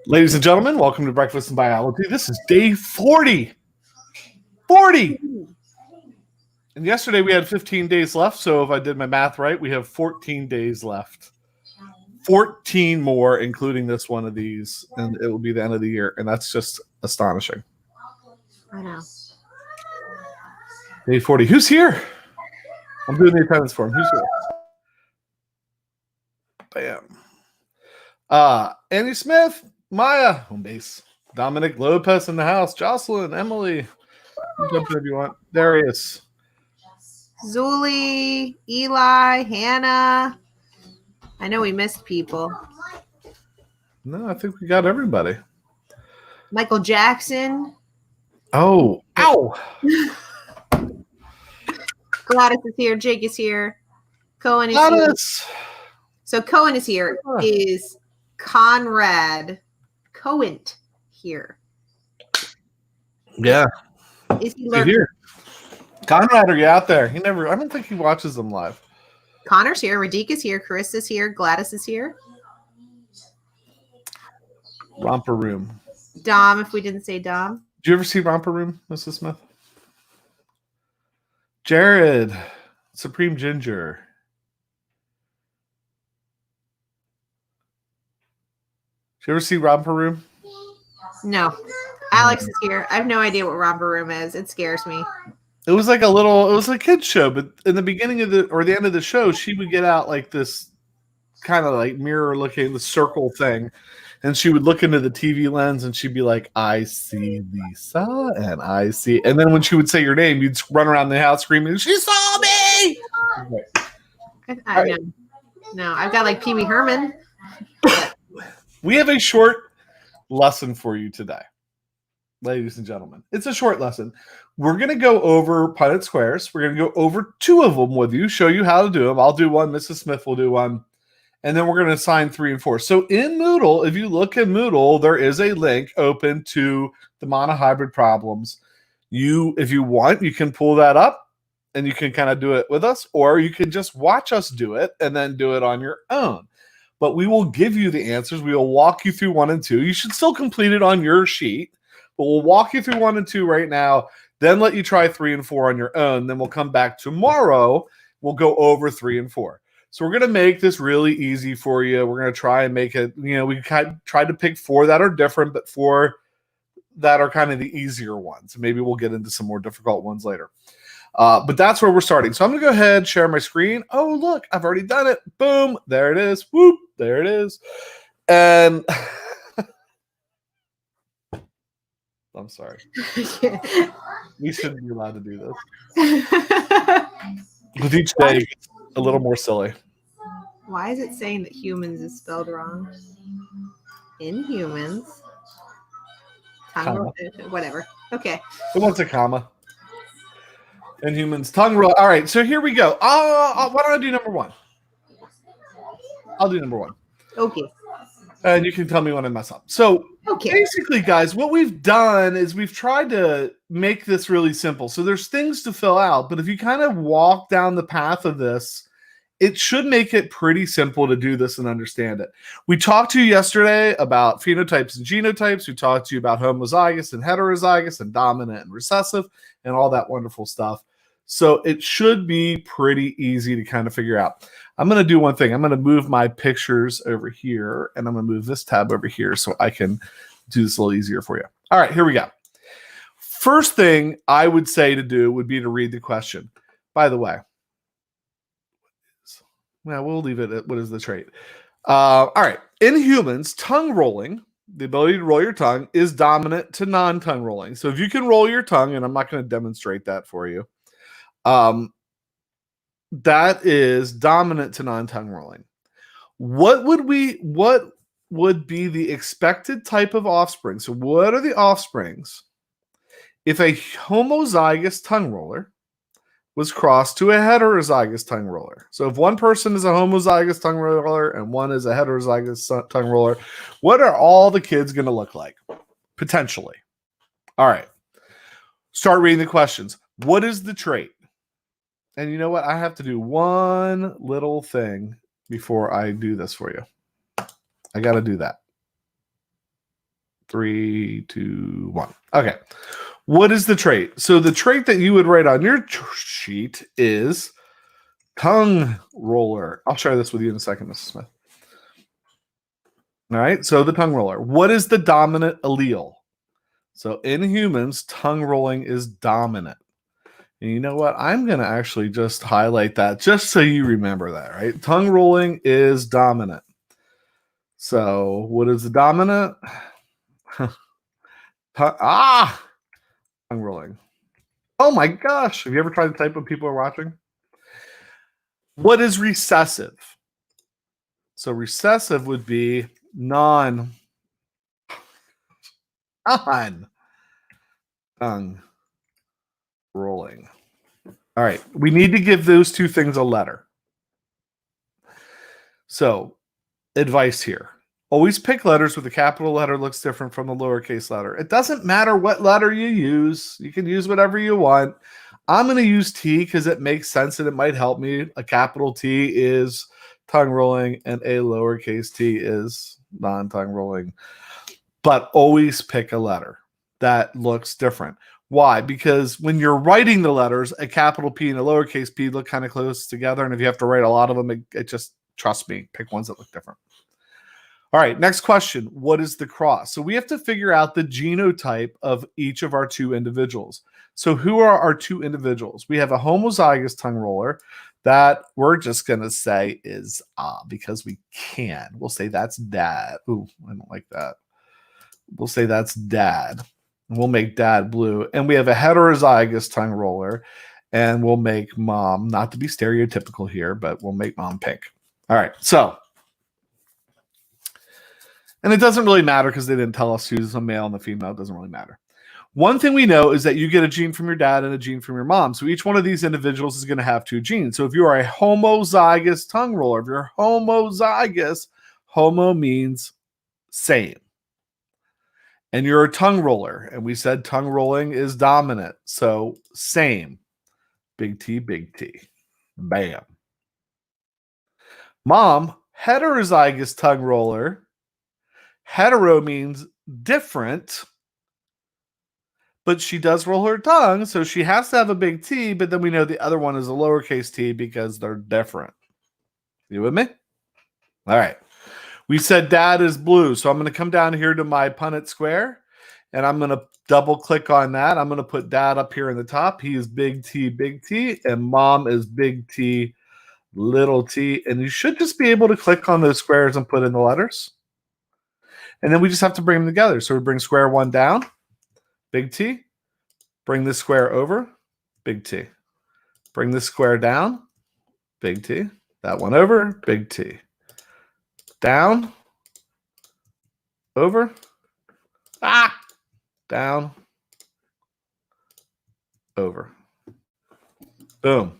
Ladies and gentlemen, welcome to Breakfast in Biology. This is day 40. 40! And yesterday we had 15 days left, so if I did my math right, we have 14 days left. 14 more, including this one of these, and it will be the end of the year, and that's just astonishing. I know. Day 40. Who's here? I'm doing the attendance form. Who's here? Bam. Andy Smith, Maya, home base. Dominic Lopez in the house. Jocelyn, Emily. Jump in if you want. Darius. Zuli, Eli, Hannah. I know we missed people. No, I think we got everybody. Michael Jackson. Oh, ow. Gladys is here. Jake is here. Cohen is Gladys. here. So Cohen is here. Is Conrad Cohen here? Yeah. Is he lurking? Here? Conrad, are you out there? I don't think he watches them live. Connor's here. Radika's here. Carissa's here. Gladys is here. Romper Room. Dom, if we didn't say Dom. Did you ever see Romper Room, Mrs. Smith? Jared. Supreme Ginger. Did you ever see Romper Room? No. Alex is here. I have no idea what Romper Room is. It scares me. It was like it was a kid's show, but in the beginning of the end of the show, she would get out like this kind of like mirror looking, the circle thing. And she would look into the TV lens and she'd be like, I see Lisa and I see. And then when she would say your name, you'd run around the house screaming, she saw me. I know. No, I've got like Pee Wee Herman. We have a short lesson for you today, ladies and gentlemen. It's a short lesson. We're going to go over Punnett squares. We're going to go over 2 of them with you, show you how to do them. I'll do one. Mrs. Smith will do one. And then we're going to assign 3 and 4. So in Moodle, if you look at Moodle, there is a link open to the Monohybrid Problems. If you want, you can pull that up and you can kind of do it with us, or you can just watch us do it and then do it on your own. But we will give you the answers. We will walk you through 1 and 2. You should still complete it on your sheet, but we'll walk you through 1 and 2 right now, then let you try 3 and 4 on your own. Then we'll come back tomorrow. We'll go over 3 and 4. So we're going to make this really easy for you. We're going to try and make it, we tried to pick 4 that are different, but 4 that are kind of the easier ones. Maybe we'll get into some more difficult ones later. But that's where we're starting. So I'm going to go ahead, share my screen. Oh, look, I've already done it. Boom. There it is. Whoop. There it is. And I'm sorry. We shouldn't be allowed to do this. With each day, it's a little more silly. Why is it saying that humans is spelled wrong? Inhumans. Whatever. Okay. It wants a comma. Inhumans. Tongue roll. All right, so here we go. Why don't I do number 1? I'll do number 1. Okay. And you can tell me when I mess up. So basically, guys, what we've done is we've tried to make this really simple. So there's things to fill out, but if you kind of walk down the path of this, it should make it pretty simple to do this and understand it. We talked to you yesterday about phenotypes and genotypes. We talked to you about homozygous and heterozygous and dominant and recessive and all that wonderful stuff. So it should be pretty easy to kind of figure out. I'm going to do one thing. I'm going to move my pictures over here, and I'm going to move this tab over here so I can do this a little easier for you. All right, here we go. First thing I would say to do would be to read the question. By the way, we'll leave it at what is the trait. All right. In humans, tongue rolling, the ability to roll your tongue, is dominant to non-tongue rolling. So if you can roll your tongue, and I'm not going to demonstrate that for you, that is dominant to non-tongue rolling. What would be the expected type of offspring? So what are the offsprings if a homozygous tongue roller was crossed to a heterozygous tongue roller? So if one person is a homozygous tongue roller and one is a heterozygous tongue roller, what are all the kids going to look like? Potentially. All right. Start reading the questions. What is the trait? And you know what? I have to do one little thing before I do this for you. I got to do that. 3, 2, 1. Okay. What is the trait? So the trait that you would write on your sheet is tongue roller. I'll share this with you in a second, Mrs. Smith. All right. So the tongue roller. What is the dominant allele? So in humans, tongue rolling is dominant. And you know what? I'm going to actually just highlight that just so you remember that, right? Tongue rolling is dominant. So what is the dominant? Tongue rolling. Oh my gosh. Have you ever tried to type when people are watching? What is recessive? So recessive would be non tongue rolling. All right. We need to give those two things a letter. So advice here. Always pick letters with a capital letter looks different from the lowercase letter. It doesn't matter what letter you use. You can use whatever you want. I'm going to use T because it makes sense and it might help me. A capital T is tongue rolling and a lowercase t is non-tongue rolling. But always pick a letter that looks different. Why? Because when you're writing the letters, a capital P and a lowercase p look kind of close together. And if you have to write a lot of them, it just, trust me, pick ones that look different. All right, next question. What is the cross? So we have to figure out the genotype of each of our two individuals. So who are our two individuals? We have a homozygous tongue roller that we're just going to say is because we can. We'll say that's dad. Ooh, I don't like that. We'll say that's dad. We'll make dad blue. And we have a heterozygous tongue roller, and we'll make mom, not to be stereotypical here, but we'll make mom pink. All right, so. And it doesn't really matter because they didn't tell us who's a male and the female. It doesn't really matter. One thing we know is that you get a gene from your dad and a gene from your mom. So each one of these individuals is going to have two genes. So if you are a homozygous tongue roller, if you're homozygous, homo means same. And you're a tongue roller. And we said tongue rolling is dominant. So same. Big T, big T. Bam. Mom, heterozygous tongue roller. Hetero means different, but she does roll her tongue, so she has to have a big T, but then we know the other one is a lowercase t because they're different. You with me? All right. We said dad is blue, so I'm going to come down here to my Punnett square, and I'm going to double click on that. I'm going to put dad up here in the top. He is big T, and mom is big T, little t, and you should just be able to click on those squares and put in the letters. And then we just have to bring them together. So we bring square one down, big T. Bring this square over, big T. Bring this square down, big T. That one over, big T. Down, over, down, over. Boom.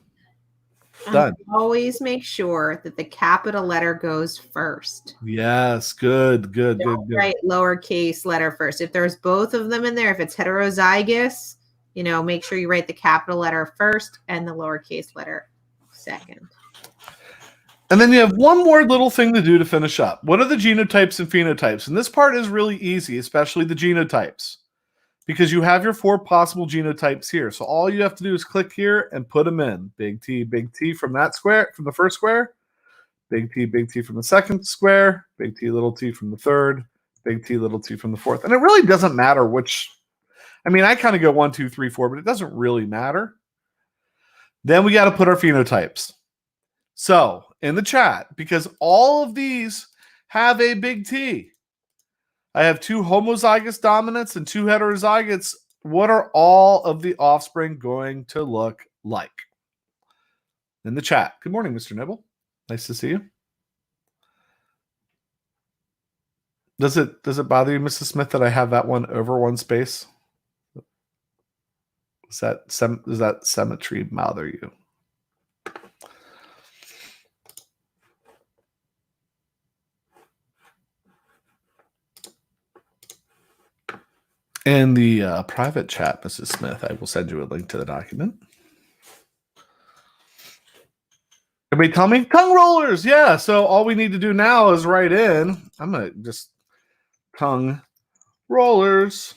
Done. Always make sure that the capital letter goes first. Yes, good. Right, lowercase letter first. If there's both of them in there, if it's heterozygous, make sure you write the capital letter first and the lowercase letter second. And then you have one more little thing to do to finish up. What are the genotypes and phenotypes? And this part is really easy, especially the genotypes, because you have your 4 possible genotypes here. So all you have to do is click here and put them in. Big T from that square, from the first square. Big T from the second square. Big T, little t from the third. Big T, little t from the fourth. And it really doesn't matter which. I mean, I kind of go 1, 2, 3, 4, but it doesn't really matter. Then we got to put our phenotypes. So in the chat, because all of these have a big T. I have 2 homozygous dominants and 2 heterozygotes. What are all of the offspring going to look like? In the chat. Good morning, Mr. Nibble. Nice to see you. Does it bother you, Mrs. Smith, that I have that one over one space? Does that symmetry bother you? In the private chat, Mrs. Smith, I will send you a link to the document. Everybody tell me? Tongue rollers. Yeah, so all we need to do now is write in. I'm going to just tongue rollers.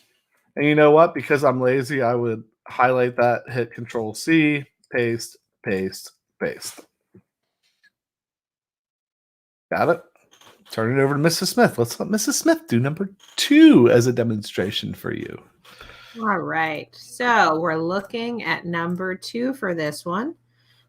And you know what? Because I'm lazy, I would highlight that, hit Control C, paste, paste, paste. Got it? Turn it over to Mrs. Smith. Let's let Mrs. Smith do number 2 as a demonstration for you. All right. So we're looking at number 2 for this one.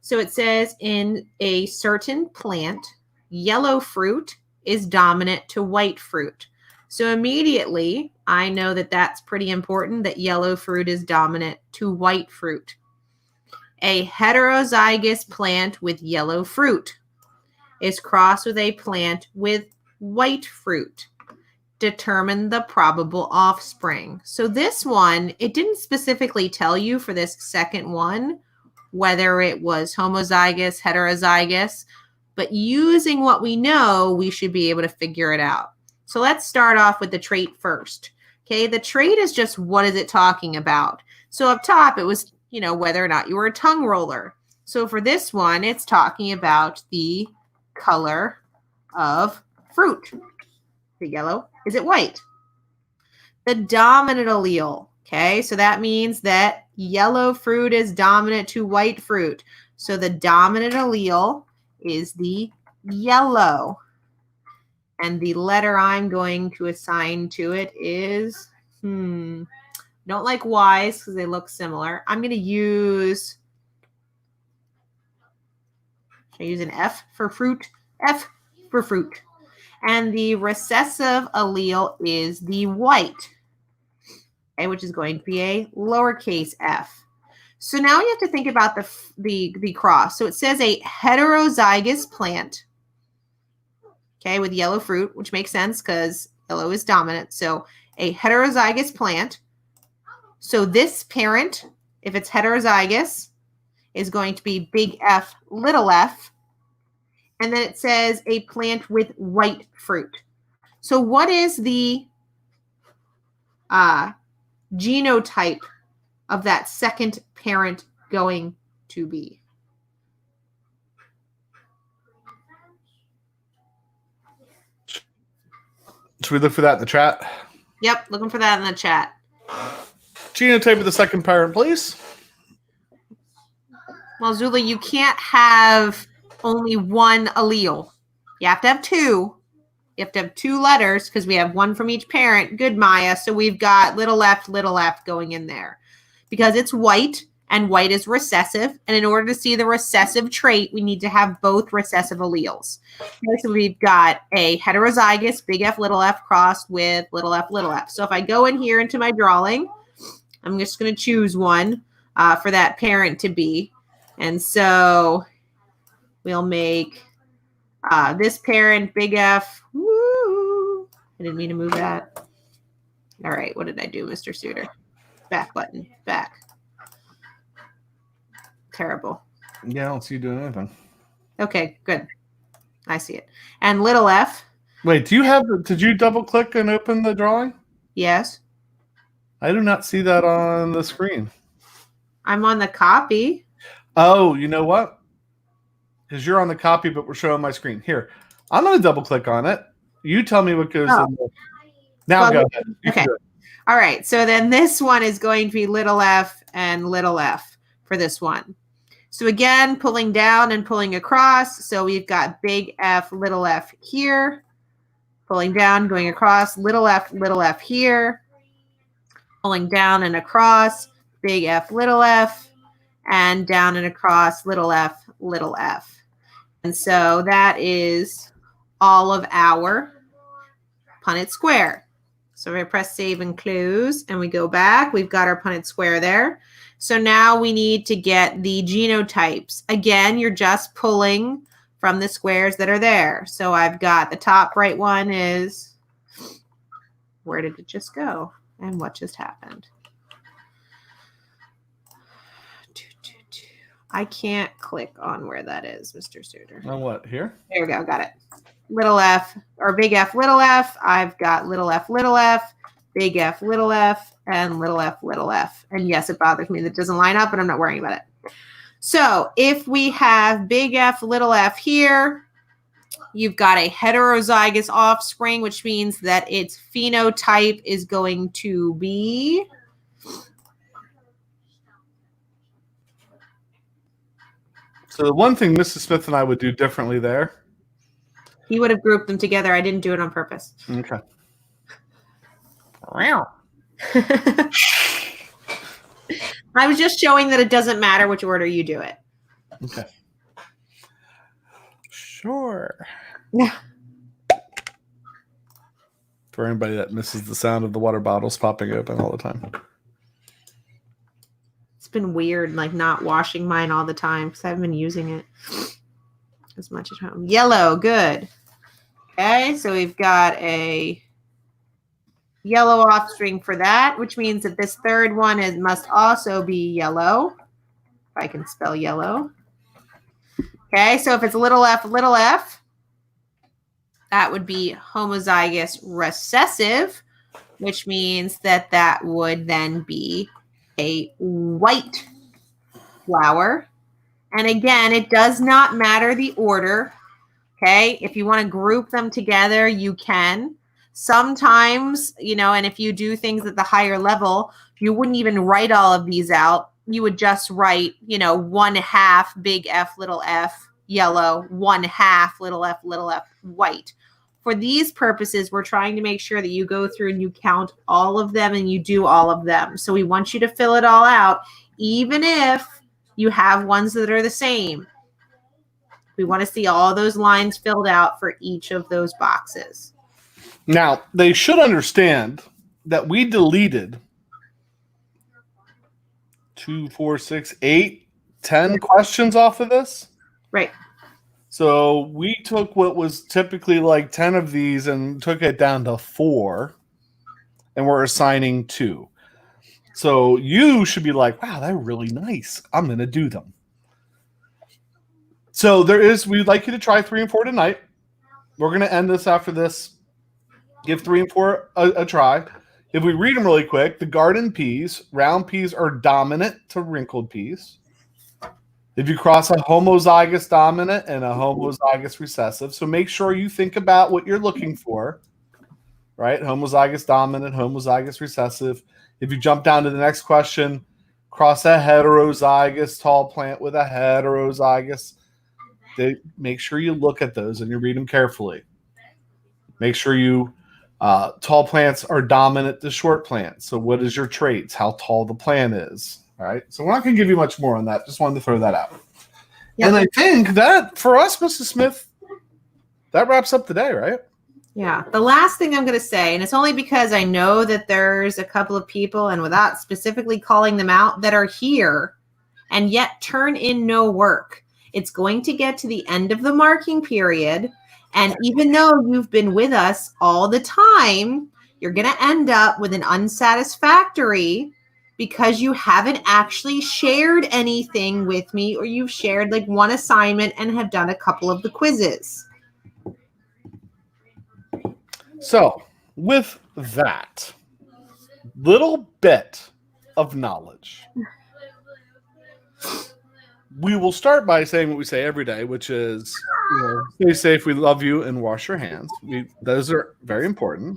So it says in a certain plant, yellow fruit is dominant to white fruit. So immediately I know that that's pretty important, that yellow fruit is dominant to white fruit. A heterozygous plant with yellow fruit is crossed with a plant with white fruit. Determine the probable offspring. So this one, it didn't specifically tell you for this second one whether it was homozygous, heterozygous, but using what we know, we should be able to figure it out. So let's start off with the trait first. Okay, the trait is just what is it talking about? So up top, it was, whether or not you were a tongue roller. So for this one, it's talking about the color of fruit. Is it yellow? Is it white? The dominant allele. Okay, so that means that yellow fruit is dominant to white fruit. So the dominant allele is the yellow. And the letter I'm going to assign to it is, don't like Y's because they look similar. I'm going to use, should I use an F for fruit? F for fruit. And the recessive allele is the white, okay, which is going to be a lowercase f. So now you have to think about the cross. So it says a heterozygous plant, okay, with yellow fruit, which makes sense because yellow is dominant. So a heterozygous plant. So this parent, if it's heterozygous, is going to be big F, little f. And then it says a plant with white fruit. So what is the genotype of that second parent going to be? Should we look for that in the chat? Yep, looking for that in the chat. Genotype of the second parent, please. Well, Zula, you can't have only one allele. You have to have 2. You have to have 2 letters because we have 1 from each parent. Good, Maya. So we've got little f going in there because it's white and white is recessive. And in order to see the recessive trait, we need to have both recessive alleles. Okay, so we've got a heterozygous big F, little f crossed with little f. So if I go in here into my drawing, I'm just going to choose one for that parent to be. And so we'll make this parent, big F. Woo! I didn't mean to move that. All right, what did I do, Mr. Suitor? Back button, back. Terrible. Yeah, I don't see you doing anything. Okay, good. I see it. And little f. Wait, did you double click and open the drawing? Yes. I do not see that on the screen. I'm on the copy. Oh, you know what? Because you're on the copy, but we're showing my screen. Here, I'm going to double click on it. You tell me what goes in there. Now go ahead. Okay. All right. So then this one is going to be little f and little f for this one. So again, pulling down and pulling across. So we've got big F, little f here. Pulling down, going across, little f here. Pulling down and across, big F, little f. And down and across, little f. And so that is all of our Punnett square. So if I press save and close and we go back, we've got our Punnett square there. So now we need to get the genotypes. Again, you're just pulling from the squares that are there. So I've got the top right one is, where did it just go? And what just happened? I can't click on where that is, Mr. Suitor. On what? Here? There we go. Got it. Little f, or big F, little f. I've got little f, big F, little f, and little f. And yes, it bothers me that it doesn't line up, but I'm not worrying about it. So if we have big F, little f here, You've got a heterozygous offspring, which means that its phenotype is going to be So the one thing Mrs. Smith and I would do differently there. He would have grouped them together. I didn't do it on purpose. Okay. I was just showing that it doesn't matter which order you do it. Okay. Sure. Yeah. For anybody that misses the sound of the water bottles popping open all the time. It's been weird, like not washing mine all the time because I haven't been using it as much at home. Yellow, good. Okay, so we've got a yellow offspring for that, which means that this third one must also be yellow. If I can spell yellow. Okay, so if it's little f, that would be homozygous recessive, which means that that would then be a white flower. And again, it does not matter the order. Okay, if you want to group them together, you can. Sometimes, you know, and if you do things at the higher level, you wouldn't even write all of these out. You would just write, you know, 1/2 big F, little f, yellow, 1/2 little f, white. For these purposes, we're trying to make sure that you go through and you count all of them and you do all of them. So we want you to fill it all out, even if you have ones that are the same. We want to see all those lines filled out for each of those boxes. Now, they should understand that we deleted 2, 4, 6, 8, 10 questions off of this. Right. So we took what was typically like 10 of these and took it down to 4, and we're assigning 2. So you should be like, wow, they're really nice. I'm going to do them. So we'd like you to try 3 and 4 tonight. We're going to end this after this. Give 3 and 4 a try. If we read them really quick, the garden peas, round peas are dominant to wrinkled peas. If you cross a homozygous dominant and a homozygous recessive, so make sure you think about what you're looking for, right? Homozygous dominant, homozygous recessive. If you jump down to the next question, cross a heterozygous tall plant with a heterozygous. Make sure you look at those and you read them carefully. Make sure you tall plants are dominant to short plants. So what is your traits? How tall the plant is. All right. So we're not going to give you much more on that. Just wanted to throw that out. Yep. And I think that for us, Mrs. Smith, that wraps up the day, right? Yeah. The last thing I'm going to say, and it's only because I know that there's a couple of people, and without specifically calling them out, that are here and yet turn in no work. It's going to get to the end of the marking period. And even though you've been with us all the time, you're going to end up with an unsatisfactory because you haven't actually shared anything with me, or you've shared like one assignment and have done a couple of the quizzes. So with that little bit of knowledge, we will start by saying what we say every day, which is, you know, stay safe, we love you, and wash your hands. Those are very important.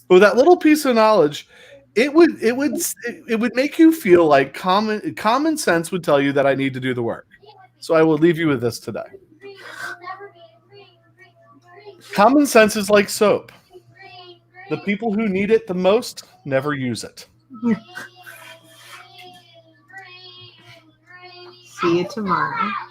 But with that little piece of knowledge, it would make you feel like common sense would tell you that I need to do the work. So I will leave you with this today. Common sense is like soap. The people who need it the most never use it. See you tomorrow.